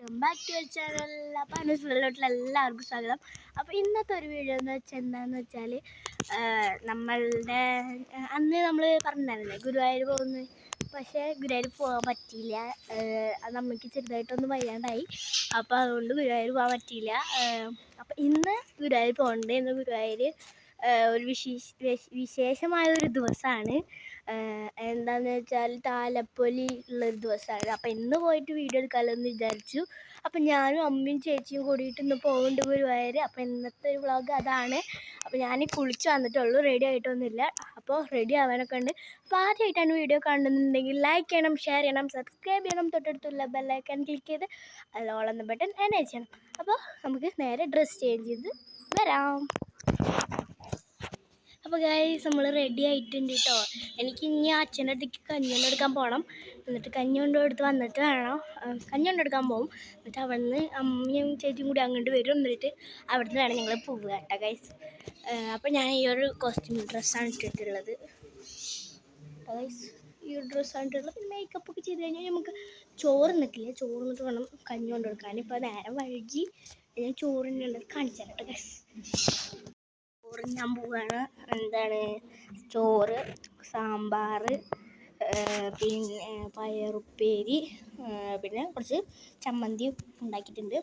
Welcome back to our channel. അപ്പോൾ അനുസരിച്ചിട്ടുള്ള എല്ലാവർക്കും സ്വാഗതം. അപ്പോൾ ഇന്നത്തെ ഒരു വീഡിയോ എന്ന് വെച്ചാൽ എന്താണെന്ന് വെച്ചാൽ നമ്മളുടെ അന്ന് നമ്മൾ പറഞ്ഞിട്ടുണ്ടായിരുന്നില്ലേ ഗുരുവായൂർ പോകുന്നു. പക്ഷേ ഗുരുവായൂർ പോകാൻ പറ്റിയില്ല. അത് നമുക്ക് ചെറുതായിട്ടൊന്ന് വയ്യാണ്ടായി. അപ്പോൾ അതുകൊണ്ട് ഗുരുവായൂർ പോകാൻ പറ്റിയില്ല. അപ്പോൾ ഇന്ന് ഗുരുവായൂർ പോകണ്ടേ. ഇന്ന് ഗുരുവായൂർ ഒരു വിശേഷമായൊരു ദിവസമാണ്. എന്താണെന്ന് വെച്ചാൽ താലപ്പൊലി ഉള്ളൊരു ദിവസമാണ്. അപ്പം ഇന്ന് പോയിട്ട് വീഡിയോ എടുക്കാമല്ലോ വിചാരിച്ചു. അപ്പം ഞാനും അമ്മയും ചേച്ചിയും കൂടിയിട്ട് ഇന്ന് പോകുന്നുണ്ട് ഗുരുവായൂർ. അപ്പം ഇന്നത്തെ ഒരു വ്ളോഗ് അതാണ്. അപ്പോൾ ഞാൻ കുളിച്ച് വന്നിട്ടുള്ളൂ, റെഡി ആയിട്ടൊന്നുമില്ല. അപ്പോൾ റെഡി ആവാനൊക്കെ ഉണ്ട്. അപ്പോൾ ആദ്യമായിട്ടാണ് വീഡിയോ കാണുന്നുണ്ടെങ്കിൽ ലൈക്ക് ചെയ്യണം, ഷെയർ ചെയ്യണം, സബ്സ്ക്രൈബ് ചെയ്യണം, തൊട്ടടുത്തുള്ള ബെല്ലൈക്കൺ ക്ലിക്ക് ചെയ്ത് അതിൽ ഓൾ എന്ന ബട്ടൺ എനേബിൾ ചെയ്യണം. അപ്പോൾ നമുക്ക് നേരെ ഡ്രസ്സ് ചേഞ്ച് ചെയ്ത് വരാം. അപ്പോൾ ഗൈസ് നമ്മൾ റെഡി ആയിട്ടുണ്ട് കേട്ടോ. എനിക്ക് ഇനി അച്ഛൻ്റെ അടുത്തേക്ക് കഞ്ഞി കൊണ്ടെടുക്കാൻ പോകണം. എന്നിട്ട് കഞ്ഞി കൊണ്ടെടുത്ത് വന്നിട്ട് വേണം, കഞ്ഞി കൊണ്ടെടുക്കാൻ പോകും. എന്നിട്ട് അവിടെ നിന്ന് അമ്മയും ചേച്ചിയും കൂടി അങ്ങോട്ട് വരും. എന്നിട്ട് അവിടെ നിന്ന് വേണം ഞങ്ങൾ പോവുക കേട്ടോ ഗൈസ്. അപ്പോൾ ഞാൻ ഈ ഒരു കോസ്റ്റ്യൂം ഡ്രസ്സാണ് ഇട്ടിട്ടുള്ളത് ഗൈസ്. ഈ ഒരു ഡ്രസ്സാണ് ഇട്ടിട്ടുള്ളത്. പിന്നെ മേക്കപ്പൊക്കെ ചെയ്ത് കഴിഞ്ഞാൽ നമുക്ക് ചോറിന്നിട്ടില്ല. ചോറിന്നിട്ട് വേണം കഞ്ഞി കൊണ്ടെടുക്കാൻ. ഇപ്പോൾ നേരം വഴുകി. ഞാൻ ചോറിനുള്ളത് കാണിച്ചു തരാം കേട്ടോ ഗൈസ്. ഞാൻ പോവാണ്. എന്താണ് ചോറ്, സാമ്പാർ, പിന്നെ പയറുപ്പേരി, പിന്നെ കുറച്ച് ചമ്മന്തി ഉണ്ടാക്കിയിട്ടുണ്ട്.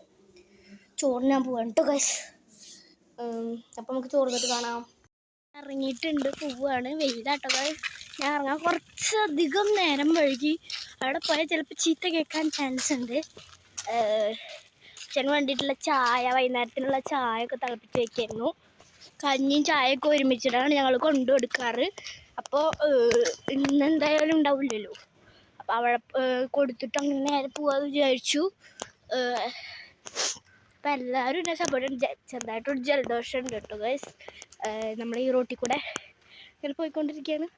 ചോറ് ഞാൻ പോവാണ് കേട്ടോ ഗൈസ്. അപ്പം നമുക്ക് ചോറ് തട്ട് കാണാം. ഇറങ്ങിയിട്ടുണ്ട്, പോവാണ്. വെയിലാട്ടോ ഗൈസ്. ഞാൻ ഇറങ്ങാൻ കുറച്ചധികം നേരം വഴുകി. അവിടെ പോയാൽ ചിലപ്പോൾ ചീത്ത കേൾക്കാൻ ചാൻസ് ഉണ്ട്. അച്ഛന് വേണ്ടിയിട്ടുള്ള ചായ, വൈകുന്നേരത്തിനുള്ള ചായ ഒക്കെ തിളപ്പിച്ച് വയ്ക്കായിരുന്നു. കഞ്ഞിയും ചായയൊക്കെ ഒരുമിച്ചിട്ടാണ് ഞങ്ങൾ കൊണ്ടുകൊടുക്കാറ്. അപ്പോൾ ഇന്നെന്തായാലും ഉണ്ടാവില്ലല്ലോ. അപ്പോൾ അവിടെ കൊടുത്തിട്ട് അങ്ങനെ നേരെ പോകാമെന്ന് വിചാരിച്ചു. അപ്പം എല്ലാവരും എന്നെ സപ്പോർട്ട്. ചെറുതായിട്ടൊരു ജലദോഷം ഉണ്ട് കേട്ടോ ഗൈസ്. നമ്മൾ ഈ റോട്ടിൽ കൂടെ ഇങ്ങനെ പോയിക്കൊണ്ടിരിക്കുകയാണ്.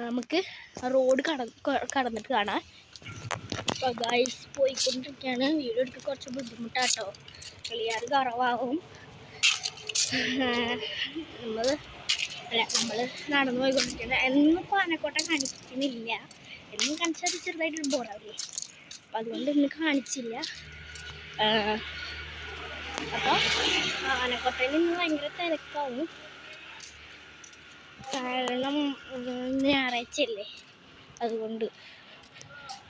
നമുക്ക് റോഡ് കടന്നിട്ട് കാണാം. അപ്പോൾ ഗൈസ് പോയിക്കൊണ്ടിരിക്കുകയാണ്. വീഡിയോ എടുക്കാൻ കുറച്ച് ബുദ്ധിമുട്ടാട്ടോ, ക്ലിയർ കുറവാകും. നമ്മൾ നടന്നു പോയിക്കൊണ്ടിരിക്കുന്നത്. എന്നിപ്പോൾ ആനക്കോട്ട കാണിക്കുന്നില്ല. എന്നും കാണിച്ചാൽ ചെറുതായിട്ടൊരു ബോറാവില്ലേ. അപ്പം അതുകൊണ്ട് ഇന്ന് കാണിച്ചില്ല. അപ്പോൾ ആനക്കോട്ടയിൽ ഇന്ന് ഭയങ്കര തിരക്കാവും. കാരണം ഞായറാഴ്ചയല്ലേ, അതുകൊണ്ട്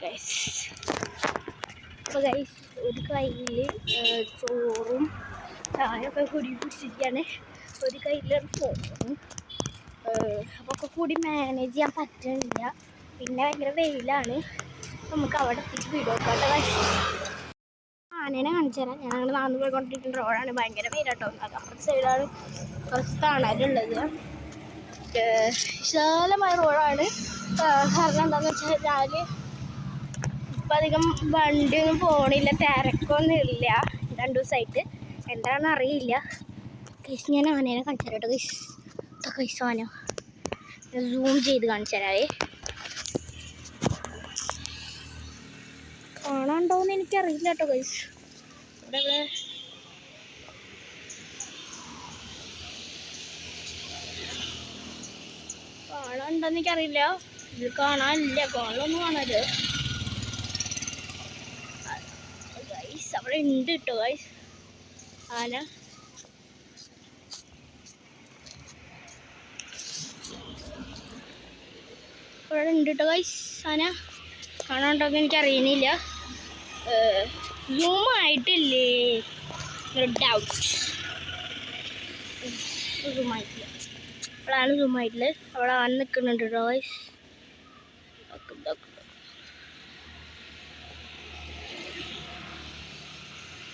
ഗൈസ്. അപ്പോൾ ഗൈസ് ഒരു കയ്യിൽ ചോറും ചായയൊക്കെ കൂടി കുടിച്ചിരിക്കുകയാണ്, ഒരു കയ്യിലൊരു ഫോണും. അപ്പോൾ ഒക്കെ കൂടി മാനേജ് ചെയ്യാൻ പറ്റുന്നില്ല. പിന്നെ ഭയങ്കര വെയിലാണ്. നമുക്ക് അവിടെ എത്തിച്ച് വീഡിയോ എടുക്കാത്ത ആനേനെ കാണിച്ചു തരാം. ഞാൻ അങ്ങനെ നടന്നു പോയിക്കൊണ്ടിരിക്കുന്ന റോഡാണ്. ഭയങ്കര വെയിലാട്ടോ. അപ്പുറത്തെ സൈഡാണ് കുറച്ച് തണലുള്ളത്. വിശാലമായ റോഡാണ്. കാരണം എന്താണെന്ന് വെച്ചാൽ ഇപ്പം അധികം വണ്ടിയൊന്നും പോകണില്ല, തിരക്കൊന്നും ഇല്ല 2 ദിവസമായിട്ട്. എന്താണെന്ന് അറിയില്ല ഗൈസ്. ഞാൻ ആനേനെ കാണിച്ചു തരാം കേട്ടോ ഗൈസ്. ഗൈസ് ആന സൂം ചെയ്ത് കാണിച്ചു തരാവേ. കാണാനുണ്ടോയെന്ന് എനിക്കറിയില്ല കേട്ടോ ഗൈസ്. ഇവിടെ കാണാനുണ്ടോയെന്ന് എനിക്കറിയില്ല. ഇത് കാണാനില്ല, കാണാനൊന്നും കാണാല് ഗൈസ്. അവിടെ ഉണ്ട് കേട്ടോ ഗൈസ് ആന. അവിടെ ഉണ്ട് കേട്ടോ ഗൈസ് ആന. കാണാനുണ്ടോയെന്ന് എനിക്കറിയുന്നില്ല. സൂമായിട്ടില്ലേ, ഡൗട്ട്. സൂമായിട്ടില്ല. അവിടെയാണ് സൂമായിട്ടുള്ളത്. അവിടെ ആന നിൽക്കുന്നുണ്ട് കേട്ടോ ഗൈസ്.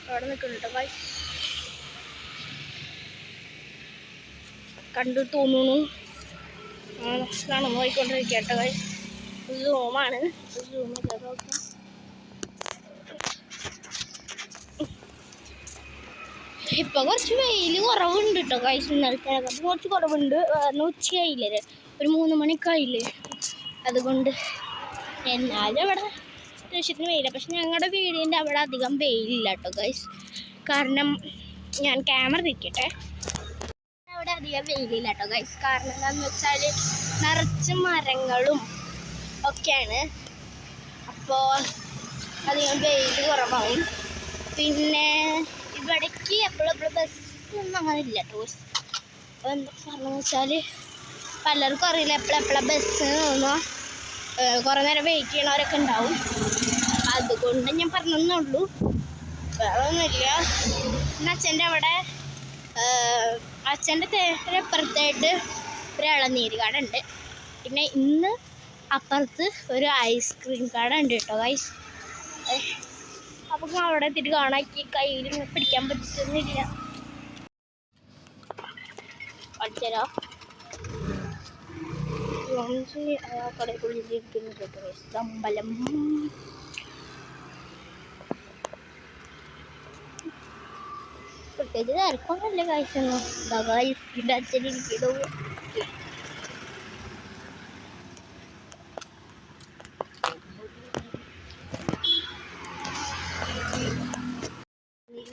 അവിടെ നിൽക്കുന്നുണ്ട് കേട്ടോ ഗൈസ്. കണ്ടു തോന്നുന്നു. നടന്നു പോയിക്കൊണ്ടിരിക്കുക കേട്ടോ ഗൈസ്. സൂമാണ്. സൂം നോക്കാം. ഇപ്പൊ കുറച്ച് വെയിൽ കുറവുണ്ട് കേട്ടോ ഗൈസ്. ഇന്നലത്തെ കുറച്ച് കുറവുണ്ട്. ഉച്ചയായില്ലേ, ഒരു 3 മണിക്കായില്ലേ, അതുകൊണ്ട്. എന്നാലും അവിടെ അത്യാവശ്യത്തിന് വെയിലാണ്. പക്ഷെ ഞങ്ങളുടെ വീടിൻ്റെ അവിടെ അധികം വെയിലില്ല കേട്ടോ ഗൈസ്. കാരണം ഞാൻ ക്യാമറ തിരിക്കട്ടെ. അവിടെ അധികം വെയിലില്ല കേട്ടോ ഗൈസ്. കാരണം എന്താണെന്ന് വെച്ചാൽ നിറച്ച് മരങ്ങളും ഒക്കെയാണ്. അപ്പോൾ അധികം വെയിൽ കുറവാകും. പിന്നെ ഇവിടേക്ക് എപ്പോഴും ബസ് ഒന്നും അങ്ങനെ ഇല്ല കേട്ടോ. അപ്പോൾ എന്താ പറഞ്ഞതെന്ന് വെച്ചാൽ പലർക്കും അറിയില്ല എപ്പോഴെപ്പോഴാണ് ബസ് തോന്നുക. കുറേ നേരം വെയിറ്റ് ചെയ്യണവരൊക്കെ ഉണ്ടാവും. അതുകൊണ്ട് ഞാൻ പറഞ്ഞെന്നുള്ളൂ, വേറെ ഒന്നുമില്ല. പിന്നെ അച്ഛൻ്റെ അവിടെ അച്ഛൻ്റെ അപ്പുറത്തായിട്ട് ഒരു ഇളനീര് കട ഉണ്ട്. പിന്നെ ഇന്ന് അപ്പുറത്ത് ഒരു ഐസ്ക്രീം കട ഉണ്ട് കേട്ടോ ഗൈസ്. അപ്പം അവിടെ എത്തിയിട്ട് കാണാക്കി കയ്യിൽ പിടിക്കാൻ പറ്റുന്നില്ല. അച്ഛനോ കടയ്ക്കുള്ളിലിരിക്കുന്നു കേട്ടോ അമ്പലം. പ്രത്യേകിച്ച് തിരക്കൊന്നുമില്ല ഗൈസൊന്നും. ഗൈസിൻ്റെ അച്ഛനിരിക്കണു.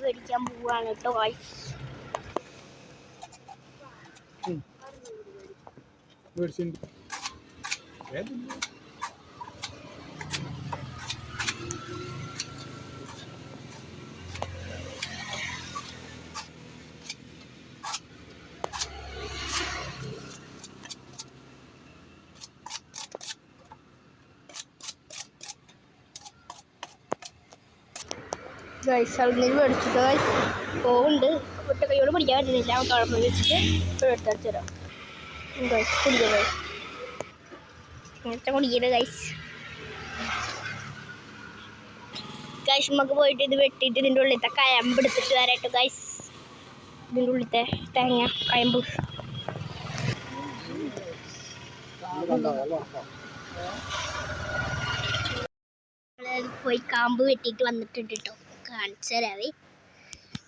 മേടിക്കാൻ പോവാണ് കേട്ടോ ഗൈസ്. ഗൈസ് അവിടെ മേടിച്ചിട്ട് ഗൈസ് പോകുന്നുണ്ട്. ഒറ്റ കൈയോട് പിടിക്കാൻ പറ്റുന്നില്ല. കുഴപ്പം വെച്ചിട്ട് ഇപ്പോൾ എടുത്തടിച്ചു തരാം ഗൈസ്. കുടിക്കുക ഗൈസ്, കുടിക്കരുത് ഗൈസ്. ഗൈസ് നമുക്ക് പോയിട്ട് ഇത് വെട്ടിയിട്ട് ഇതിൻ്റെ ഉള്ളിലത്തെ കയമ്പ് എടുത്തിട്ട് വരാട്ടോ ഗൈസ്. ഇതിൻ്റെ ഉള്ളിലത്തെ തേങ്ങ കയമ്പ് പോയി കാമ്പ് വെട്ടിയിട്ട് വന്നിട്ടുണ്ട് കേട്ടോ. കാണിച്ചു തരാവേ.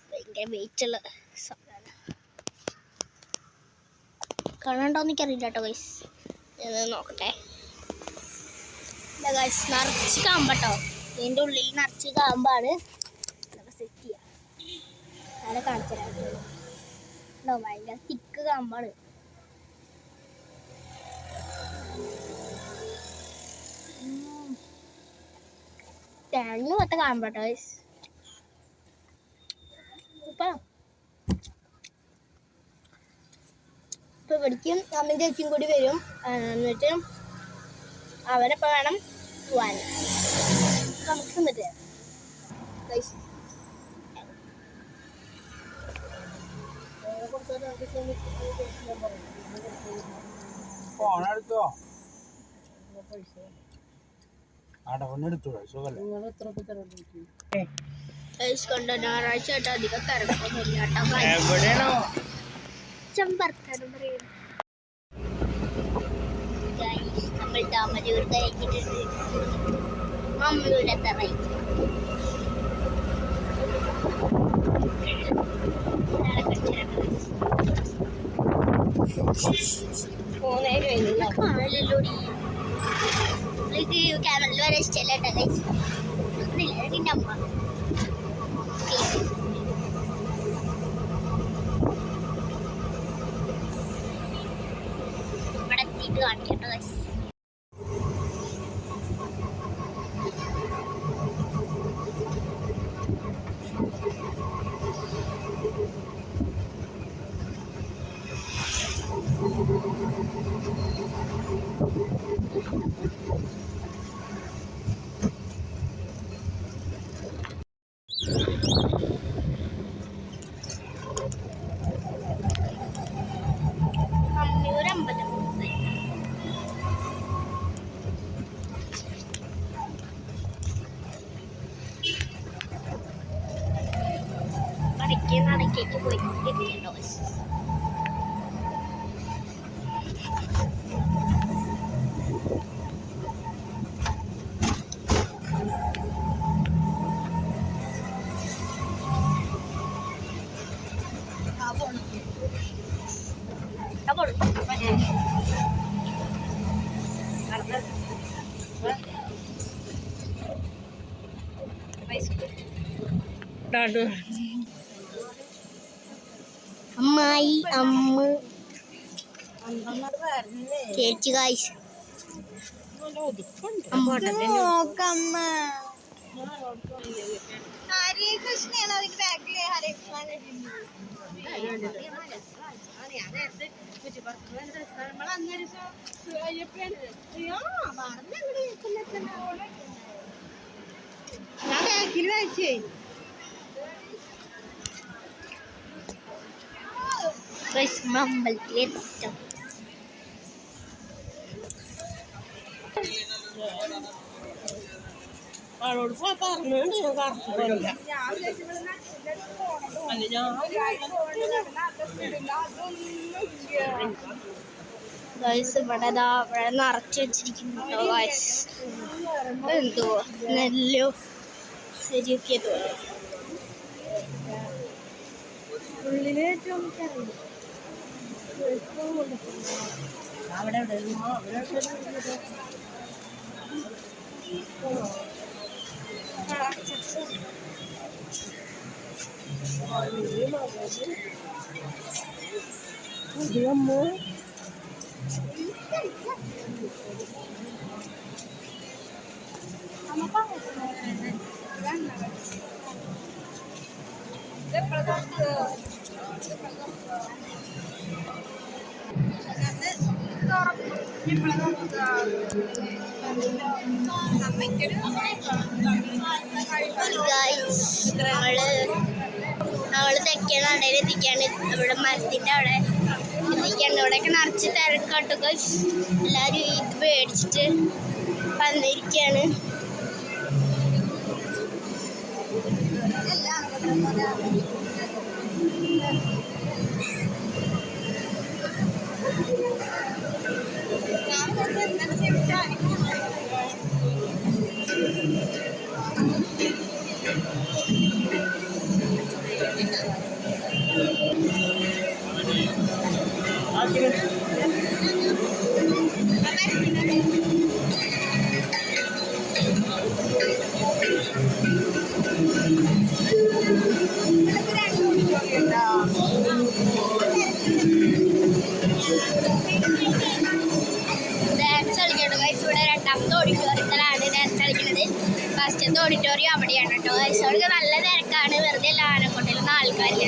ഭയങ്കര വെയിറ്റുള്ള സാധനം. കാണണ്ടോന്ന് എനിക്കറിയില്ല കേട്ടോ ഗൈസ്. നോക്കട്ടെ. ഗൈസ് നിറച്ച് കാമ്പാട്ടോ. ഇതിൻ്റെ ഉള്ളിൽ നിറച്ച് കാമ്പാണ്. സെറ്റ് ചെയ്യാം. അങ്ങനെ കാണിച്ചു തരാം കേട്ടോ. ഭയങ്കര തിക്ക് കാമ്പാണ്. തേങ്ങ മൊത്തം കാമ്പാട്ടോ ഗൈസ്. ഇപ്പം ഇവിടേക്കും അമ്മയും ചേച്ചിയും കൂടി വരും. എന്നിട്ട് അവരെപ്പോൾ വേണം പോവാൻ. നമുക്ക് എന്നിട്ട് ഗൈസ് ഫോണെടുത്തോ? കണ്ട ഞായറാഴ്ച ആയിട്ട് അധികം തിരക്കൊന്നുമില്ല നമ്മൾ താമരയൂർ കഴിച്ചിട്ടുണ്ട്. അമ്മയുടെ തറയിച്ച് ക്യാമറയിൽ വരെ ഇഷ്ടമല്ല കേട്ടോ കഴിച്ചു. അതിൻ്റെ അമ്മ ഇവിടെ എത്തിയിട്ട് കാണിക്കട്ടോ കഴിച്ചു. നടക്കേക്ക് പോയിട്ടിരിക്കട്ടോ. അമ്മായി അമ്മ ചേച്ചി കായ്സ് നോക്കമ്മ ഹരേ കൃഷ്ണയാണ് അതിന്റെ ബാക്കില് ഹരേ കൃഷ്ണ ഞാൻ ബാക്കിൽ വായിച്ചേ അമ്പലത്തിലെത്തും. ആളോട് പറഞ്ഞുകൊണ്ട് ഇവിടെ നിറച്ച് വെച്ചിരിക്കുന്നുണ്ടോ എന്തോ നെല്ലോ ശരിയൊക്കെ തോന്നുന്നു. ഉള്ളില് അവിടെ ഞങ്ങള് തെക്കേ നടയിൽ എത്തിക്കാണ്. ഇവിടെ മരത്തിന്റെ അവിടെ എത്തിക്കാണ്. ഇവിടെയൊക്കെ നിറച്ച് തിരക്കാട്ടു. എല്ലാരും ഇത് മേടിച്ചിട്ട് വന്നിരിക്കാണ്. Dance കളിക്കട്ടോ guys. ഇവിടെ രണ്ടാമത്തെ ഓഡിറ്റോറിയത്തിലാണ് ഡാൻസ് കളിക്കുന്നത്. ഫസ്റ്റത്തെ ഓഡിറ്റോറിയം അവിടെയാണ് കേട്ടോ ഗൈസ്. അവിടെ നല്ല തിരക്കാണ്. വെറുതെ അല്ല, ആനക്കൊണ്ടയിലൊന്നും ആൾക്കാരില്ല.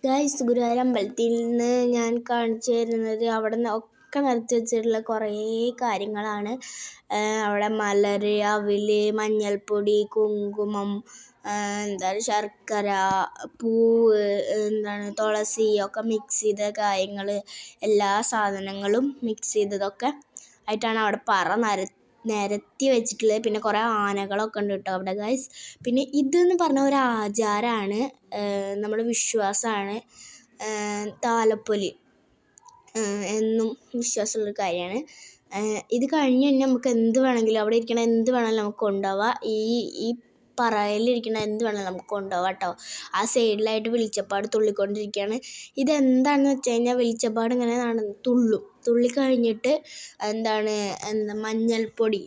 ഗൈസ്, ഗുരുവായൂർ അമ്പലത്തിൽ നിന്ന് ഞാൻ കാണിച്ചു തരുന്നത് അവിടെ നിന്ന് ഒക്കെ നിറച്ച് വെച്ചിട്ടുള്ള കുറേ കാര്യങ്ങളാണ്. അവിടെ മലര്, അവില്, മഞ്ഞൾപ്പൊടി, കുങ്കുമം, എന്താണ് ശർക്കര, പൂവ്, എന്താണ് തുളസി ഒക്കെ മിക്സ് ചെയ്ത കാര്യങ്ങൾ, എല്ലാ സാധനങ്ങളും മിക്സ് ചെയ്തതൊക്കെ ആയിട്ടാണ് അവിടെ നിരത്തി വെച്ചിട്ടുള്ളത്. പിന്നെ കുറേ ആനകളൊക്കെ ഉണ്ട് കേട്ടോ അവിടെ ഗൈസ്. പിന്നെ ഇതെന്ന് പറഞ്ഞ ഒരു ആചാരമാണ്, നമ്മുടെ വിശ്വാസമാണ്. താലപ്പൊലി എന്നും വിശ്വാസമുള്ളൊരു കാര്യമാണ്. ഇത് കഴിഞ്ഞ് കഴിഞ്ഞാൽ നമുക്ക് എന്ത് വേണമെങ്കിലും അവിടെ ഇരിക്കണ എന്ത് വേണമെങ്കിലും നമുക്ക് കൊണ്ടുപോവാം. ഈ പറയിലിരിക്കണ എന്ത് വേണമെങ്കിലും നമുക്ക് കൊണ്ടുപോവാം കേട്ടോ. ആ സൈഡിലായിട്ട് വെളിച്ചപ്പാട് തുള്ളിക്കൊണ്ടിരിക്കുകയാണ്. ഇതെന്താണെന്ന് വെച്ച് കഴിഞ്ഞാൽ വെളിച്ചപ്പാട് ഇങ്ങനെ തുള്ളി കഴിഞ്ഞിട്ട് മഞ്ഞൾപ്പൊടി,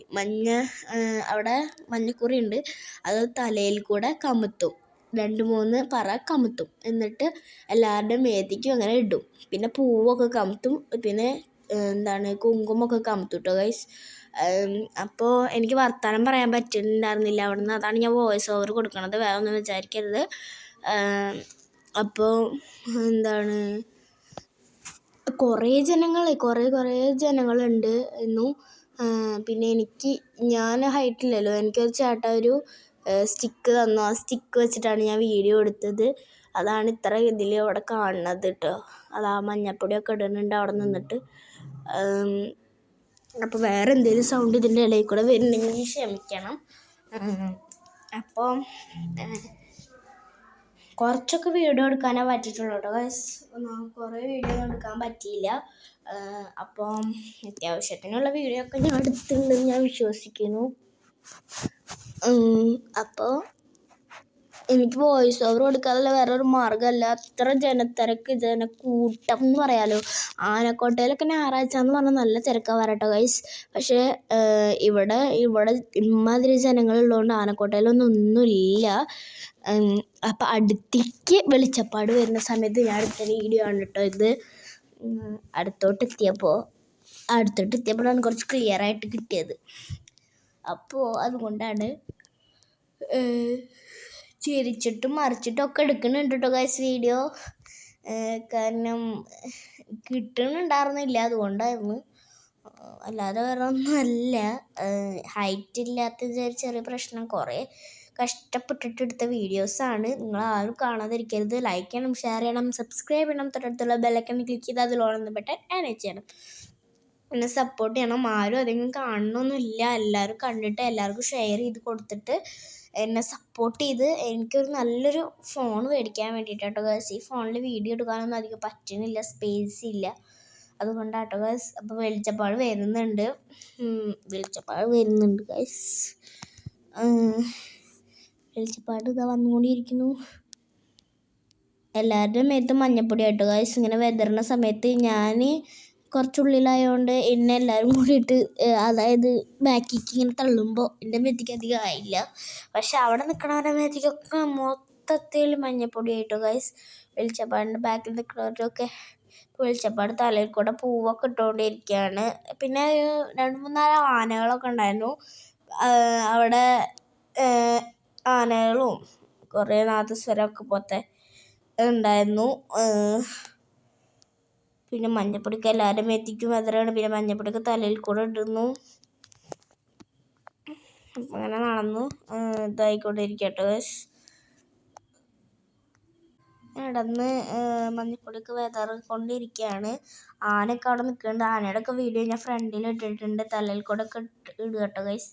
അവിടെ മഞ്ഞക്കുറി ഉണ്ട്, അത് തലയിൽ കൂടെ കമുത്തും. 2-3 പറ കമുത്തും. എന്നിട്ട് എല്ലാവരുടെയും മേത്തേക്കും അങ്ങനെ ഇടും. പിന്നെ പൂവൊക്കെ കമുത്തും, പിന്നെ കുങ്കുമൊക്കെ കമുത്തും കേട്ടോ ഗൈസ്. അപ്പോൾ എനിക്ക് വർത്തമാനം പറയാൻ പറ്റുന്നുണ്ടായിരുന്നില്ല അവിടെ നിന്ന്, അതാണ് ഞാൻ വോയിസ് ഓവർ കൊടുക്കണത്, വേറെ ഒന്നും വിചാരിക്കരുത്. അപ്പോൾ കുറേ ജനങ്ങളുണ്ട് എന്നും. പിന്നെ ഞാൻ ഹൈറ്റില്ലല്ലോ, എനിക്കൊരു ചേട്ടൻ ഒരു സ്റ്റിക്ക് തന്നു. ആ സ്റ്റിക്ക് വെച്ചിട്ടാണ് ഞാൻ വീഡിയോ എടുത്തത്. അതാണ് ഇത്ര ഇതിൽ അവിടെ കാണുന്നത് കേട്ടോ. അതാ മഞ്ഞപ്പൊടിയൊക്കെ ഇടുന്നുണ്ട് അവിടെ നിന്നിട്ട്. അപ്പോൾ വേറെ എന്തെങ്കിലും സൗണ്ട് ഇതിൻ്റെ ഇടയിൽ കൂടെ വരുന്നുണ്ടെങ്കിൽ ക്ഷമിക്കണം. അപ്പോൾ കുറച്ചൊക്കെ വീഡിയോ എടുക്കാനേ പറ്റിയിട്ടുള്ളൂ കേട്ടോ ഗൈസ്, കുറേ വീഡിയോ എടുക്കാൻ പറ്റിയില്ല. അപ്പം അത്യാവശ്യത്തിനുള്ള വീഡിയോ ഒക്കെ ഞാൻ എടുത്തിട്ടുണ്ടെന്ന് ഞാൻ വിശ്വസിക്കുന്നു. അപ്പോൾ എനിക്ക് വോയിസ് ഓവർ കൊടുക്കാനുള്ള വേറൊരു മാർഗ്ഗമല്ല. അത്ര ജനക്കൂട്ടം എന്ന് പറയാലോ. ആനക്കോട്ടയിലൊക്കെ ഞായറാഴ്ച എന്ന് പറഞ്ഞാൽ നല്ല തിരക്കാണ് വരട്ടോ ഗൈസ്. പക്ഷേ ഇവിടെ ഇമ്മാതിരി ജനങ്ങളുള്ളതുകൊണ്ട് ആനക്കോട്ടയിലൊന്നുമില്ല. അപ്പം അടുത്തേക്ക് വെളിച്ചപ്പാട് വരുന്ന സമയത്ത് ഞാൻ എടുത്ത വീഡിയോ ആണ് കേട്ടോ ഇത്. അടുത്തോട്ടെത്തിയപ്പോഴാണ് കുറച്ച് ക്ലിയർ ആയിട്ട് കിട്ടിയത്. അപ്പോൾ അതുകൊണ്ടാണ് ചിരിച്ചിട്ടും മറിച്ചിട്ടും ഒക്കെ എടുക്കുന്നുണ്ട് കേട്ടോ ഗൈസ് വീഡിയോ. കാരണം കിട്ടുന്നുണ്ടായിരുന്നില്ല, അതുകൊണ്ടായിരുന്നു, അല്ലാതെ വേറെ ഒന്നുമല്ല. ഹൈറ്റ് ഇല്ലാത്ത ചെറിയ പ്രശ്നം. കുറേ കഷ്ടപ്പെട്ടിട്ട് എടുത്ത വീഡിയോസാണ്. നിങ്ങൾ ആരും കാണാതിരിക്കരുത്. ലൈക്ക് ചെയ്യണം, ഷെയർ ചെയ്യണം, സബ്സ്ക്രൈബ് ചെയ്യണം, തൊട്ടടുത്തുള്ള ബെല്ലൈക്കൺ ക്ലിക്ക് ചെയ്ത് അതിലോളം ബട്ടൺ എനേബിൾ ചെയ്യണം. എന്നെ സപ്പോർട്ട് ചെയ്യണം. ആരും അധികം കാണണമെന്നില്ല. എല്ലാവരും കണ്ടിട്ട് എല്ലാവർക്കും ഷെയർ ചെയ്ത് കൊടുത്തിട്ട് എന്നെ സപ്പോർട്ട് ചെയ്ത് എനിക്കൊരു നല്ലൊരു ഫോൺ മേടിക്കാൻ വേണ്ടിയിട്ടോ ഗൈസ്. ഈ ഫോണിൽ വീഡിയോ എടുക്കാനൊന്നും അധികം പറ്റുന്നില്ല, സ്പേസ് ഇല്ല. അതുകൊണ്ടാട്ടോ ഗൈസ്. അപ്പോൾ വെളിച്ചപ്പാട് വരുന്നുണ്ട് ഗൈസ്. വെളിച്ചപ്പാട് ഇതാ വന്നുകൊണ്ടിരിക്കുന്നു. എല്ലാവരുടെയും മേത്ത് മഞ്ഞപ്പൊടി ആട്ടോ ഗൈസ്. ഇങ്ങനെ വെതറുന്ന സമയത്ത് ഞാൻ കുറച്ചുള്ളിലായതുകൊണ്ട് എന്നെ എല്ലാവരും കൂടിയിട്ട് അതായത് ബാക്കിക്ക് ഇങ്ങനെ തള്ളുമ്പോൾ എൻ്റെ മേത്തേക്ക് അധികം ആയില്ല. പക്ഷെ അവിടെ നിൽക്കണവരുടെ മേത്തേക്കൊക്കെ മൊത്തത്തിൽ മഞ്ഞപ്പൊടി ആയിട്ടോ ഗൈസ്. വെളിച്ചപ്പാടിൻ്റെ ബാക്കിൽ നിൽക്കുന്നവരൊക്കെ വെളിച്ചപ്പാട് തലയിൽ കൂടെ പൂവൊക്കെ ഇട്ടുകൊണ്ടിരിക്കുകയാണ്. പിന്നെ 2-3 ആനകളൊക്കെ ഉണ്ടായിരുന്നു അവിടെ. ആനകളും കുറേ നാദസ്വരമൊക്കെ പോലത്തെ ഉണ്ടായിരുന്നു. പിന്നെ മഞ്ഞപ്പൊടിക്ക് എല്ലാവരും മേത്തേക്കും വെതറാണ്. പിന്നെ മഞ്ഞപ്പൊടിക്ക് തലയിൽ കൂടെ ഇടുന്നു. അപ്പം അങ്ങനെ നടന്നു ഇതായിക്കൊണ്ടിരിക്കട്ടോ ഗൈസ്. നടന്ന് മഞ്ഞപ്പൊടിക്ക് വെതറിക്കൊണ്ടിരിക്കുകയാണ്. ആനയൊക്കെ അവിടെ നിൽക്കുന്നുണ്ട്. ആനയുടെ ഒക്കെ വീഡിയോ ഞാൻ ഫ്രണ്ടിൽ ഇട്ടിട്ടുണ്ട്. തലയിൽ കൂടെ ഒക്കെ ഇടുക കേട്ടോ ഗൈസ്.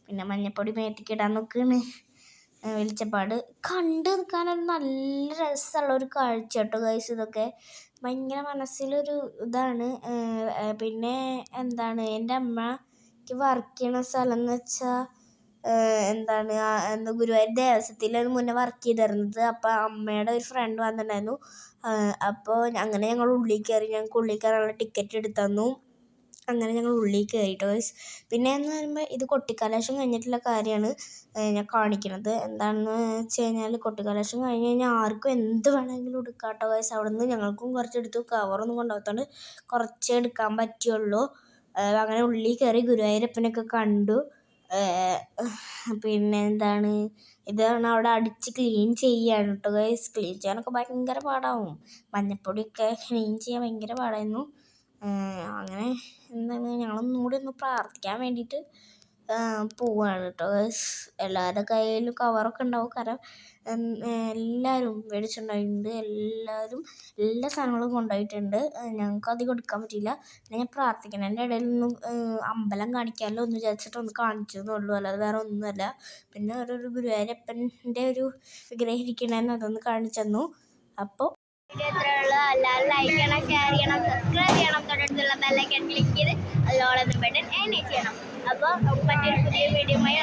പിന്നെ മഞ്ഞപ്പൊടി മേത്തേക്ക് ഇടാൻ നോക്കുകയാണ് വെളിച്ചപ്പാട്. കണ്ടു നിൽക്കാനൊരു നല്ല രസമുള്ളൊരു കാഴ്ച കേട്ടോ ഗൈസ്. ഇതൊക്കെ ഭയങ്കര മനസ്സിലൊരു ഇതാണ്. പിന്നെ എന്താണ്, എൻ്റെ അമ്മയ്ക്ക് വർക്ക് ചെയ്യണ സ്ഥലം എന്ന് വെച്ചാൽ എന്താ ഗുരുവായൂർ ദേവസ്വത്തിലാണ് മുന്നേ വർക്ക് ചെയ്തിരുന്നത്. അപ്പോൾ അമ്മയുടെ ഒരു ഫ്രണ്ട് വന്നിട്ടുണ്ടായിരുന്നു. അപ്പോൾ അങ്ങനെ ഞങ്ങൾ ഉള്ളിൽ കയറി. ഞങ്ങൾക്ക് ഉള്ളിൽ കയറാനുള്ള ടിക്കറ്റ് എടുത്തു തന്നു. അങ്ങനെ ഞങ്ങൾ ഉള്ളിൽ കയറിയിട്ട് ഗൈസ്. പിന്നെ എന്ന് പറയുമ്പോൾ ഇത് കൊട്ടിക്കലാശം കഴിഞ്ഞിട്ടുള്ള കാര്യമാണ് ഞാൻ കാണിക്കുന്നത്. എന്താണെന്ന് വെച്ച് കഴിഞ്ഞാൽ കൊട്ടിക്കലാശം കഴിഞ്ഞ് കഴിഞ്ഞാൽ ആർക്കും എന്ത് വേണമെങ്കിലും എടുക്കാം കേട്ടോ ഗൈസ്. അവിടെ നിന്ന് ഞങ്ങൾക്കും കുറച്ചെടുത്തു. കവറൊന്നും കൊണ്ടുപോകാത്തതുകൊണ്ട് കുറച്ചേ എടുക്കാൻ പറ്റുള്ളൂ. അങ്ങനെ ഉള്ളിൽ കയറി ഗുരുവായൂരപ്പനൊക്കെ കണ്ടു. പിന്നെ എന്താണ്, ഇതാണ് അവിടെ അടിച്ച് ക്ലീൻ ചെയ്യാണ് കേട്ടോ ഗൈസ്. ക്ലീൻ ചെയ്യാനൊക്കെ ഭയങ്കര പാടാവും. മഞ്ഞപ്പൊടിയൊക്കെ ക്ലീൻ ചെയ്യാൻ ഭയങ്കര പാടായിരുന്നു. അങ്ങനെ എന്താണ്, ഞങ്ങളൊന്നും കൂടി ഒന്ന് പ്രാർത്ഥിക്കാൻ വേണ്ടിയിട്ട് പോവുകയാണ് കേട്ടോ ഗൈസ്. എല്ലാവരുടെ കയ്യിലും കവറൊക്കെ ഉണ്ടാവും. കാരണം എല്ലാവരും മേടിച്ചിട്ടുണ്ടായിട്ടുണ്ട്. എല്ലാവരും എല്ലാ സാധനങ്ങളും കൊണ്ടുപോയിട്ടുണ്ട്. ഞങ്ങൾക്ക് അധികം എടുക്കാൻ പറ്റിയില്ല. പിന്നെ ഞാൻ പ്രാർത്ഥിക്കണം. എൻ്റെ ഇടയിൽ നിന്നും അമ്പലം കാണിക്കാമല്ലോ എന്ന് വിചാരിച്ചിട്ട് ഒന്ന് കാണിച്ചതേ ഉള്ളൂ, അല്ലാതെ വേറെ ഒന്നുമല്ല. പിന്നെ ഒരു ഗുരുവായൂരപ്പൻ്റെ ഒരു വിഗ്രഹം ഇരിക്കണമെന്ന് അതൊന്ന് കാണിച്ചു തന്നു. അപ്പോൾ എല്ലാവരും ലൈക്ക് ചെയ്യണം, ഷെയർ ചെയ്യണം, സബ്സ്ക്രൈബ് ചെയ്യണം, തൊട്ടടുത്തുള്ള ബെല്ലൈക്കൺ ക്ലിക്ക് ചെയ്ത് അതിലോളം ബട്ടൺ എനേബിൾ ചെയ്യണം. അപ്പോൾ മറ്റൊരു പുതിയ വീഡിയോയുമായി